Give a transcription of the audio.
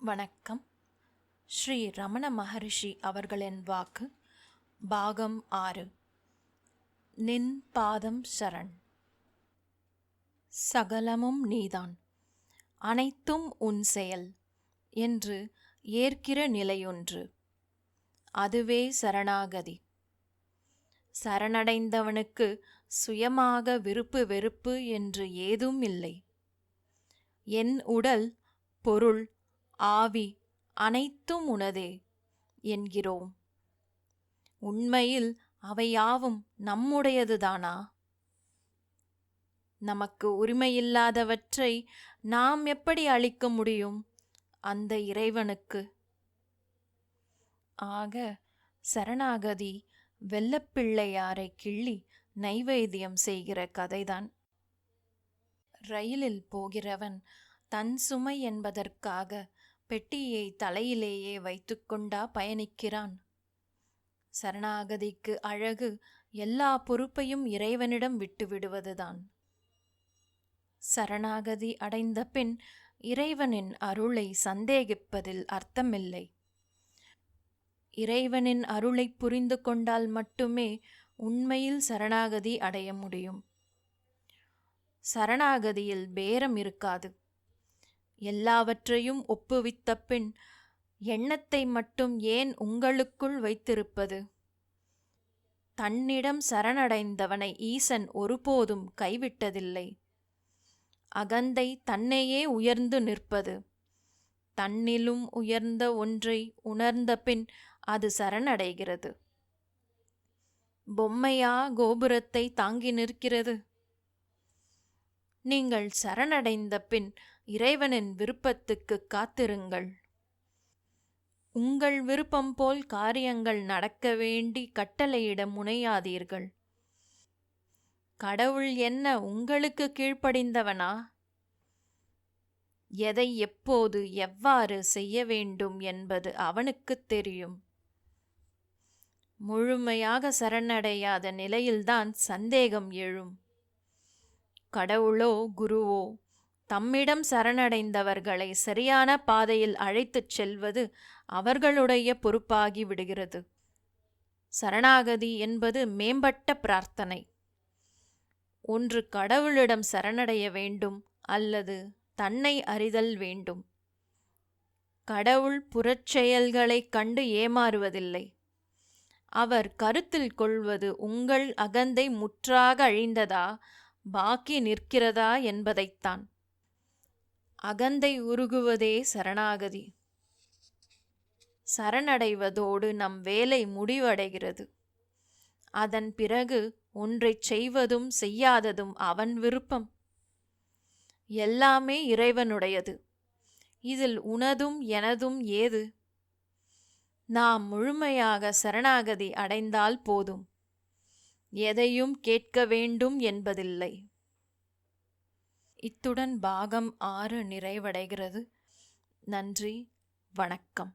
வணக்கம். ஸ்ரீ ரமண மகரிஷி அவர்களின் வாக்கு. பாகம் 6. நின் பாதம் சரண். சகலமும் நீதான், அனைத்தும் உன் செயல் என்று ஏற்கிற நிலையொன்று, அதுவே சரணாகதி. சரணடைந்தவனுக்கு சுயமாக விருப்பு வெறுப்பு என்று ஏதும் இல்லை. என் உடல், பொருள், ஆவி அனைத்தும் உனதே என்கிறோம். உண்மையில் அவையாவும் நம்முடையதுதானா? நமக்கு உரிமையில்லாதவற்றை நாம் எப்படி அளிக்க முடியும் அந்த இறைவனுக்கு? ஆக சரணாகதி வெள்ளப்பிள்ளையாரை கிள்ளி நைவேத்தியம் செய்கிற கதைதான். ரயிலில் போகிறவன் தன் சுமை என்பதற்காக பெட்டியை தலையிலேயே வைத்துக்கொண்டா பயணிக்கிறான்? சரணாகதிக்கு அழகு எல்லா பொறுப்பையும் இறைவனிடம் விட்டுவிடுவதுதான். சரணாகதி அடைந்த பின் இறைவனின் அருளை சந்தேகிப்பதில் அர்த்தமில்லை. இறைவனின் அருளை புரிந்து கொண்டால் மட்டுமே உண்மையில் சரணாகதி அடைய முடியும். சரணாகதியில் பேரம் இருக்காது. எல்லாவற்றையும் ஒப்புவித்த பின் எண்ணத்தை மட்டும் ஏன் உங்களுக்குள் வைத்திருப்பது? தன்னிடம் சரணடைந்தவனை ஈசன் ஒருபோதும் கைவிட்டதில்லை. அகந்தை தன்னையே உயர்ந்து நிற்பது. தன்னிலும் உயர்ந்த ஒன்றை உணர்ந்த பின் அது சரணடைகிறது. பொம்மையா கோபுரத்தை தாங்கி நிற்கிறது? நீங்கள் சரணடைந்த பின் இறைவனின் விருப்பத்துக்கு காத்திருங்கள். உங்கள் விருப்பம் போல் காரியங்கள் நடக்க வேண்டி கட்டளையிட முனையாதீர்கள். கடவுள் என்ன உங்களுக்கு கீழ்ப்படிந்தவனா? எதை எப்போது எவ்வாறு செய்ய வேண்டும் என்பது அவனுக்குத் தெரியும். முழுமையாக சரணடையாத நிலையில்தான் சந்தேகம் எழும். கடவுளோ குருவோ தம்மிடம் சரணடைந்தவர்களை சரியான பாதையில் அழைத்துச் செல்வது அவர்களுடைய பொறுப்பாகி விடுகிறது. சரணாகதி என்பது மேம்பட்ட பிரார்த்தனை. ஒன்று கடவுளிடம் சரணடைய வேண்டும், அல்லது தன்னை அறிதல் வேண்டும். கடவுள் புறச்செயல்களைக் கண்டு ஏமாறுவதில்லை. அவர் கருத்தில் கொள்வது உங்கள் அகந்தை முற்றாக அழிந்ததா, பாக்கி நிற்கிறதா என்பதைத்தான். அகந்தை உருகுவதே சரணாகதி. சரணடைவதோடு நம் வேலை முடிவடைகிறது. அதன் பிறகு ஒன்றைச் செய்வதும் செய்யாததும் அவன் விருப்பம். எல்லாமே இறைவனுடையது. இதில் உனதும் எனதும் ஏது? நாம் முழுமையாக சரணாகதி அடைந்தால் போதும். எதையும் கேட்க வேண்டும் என்பதில்லை. இத்துடன் பாகம் 6 நிறைவடைகிறது. நன்றி, வணக்கம்.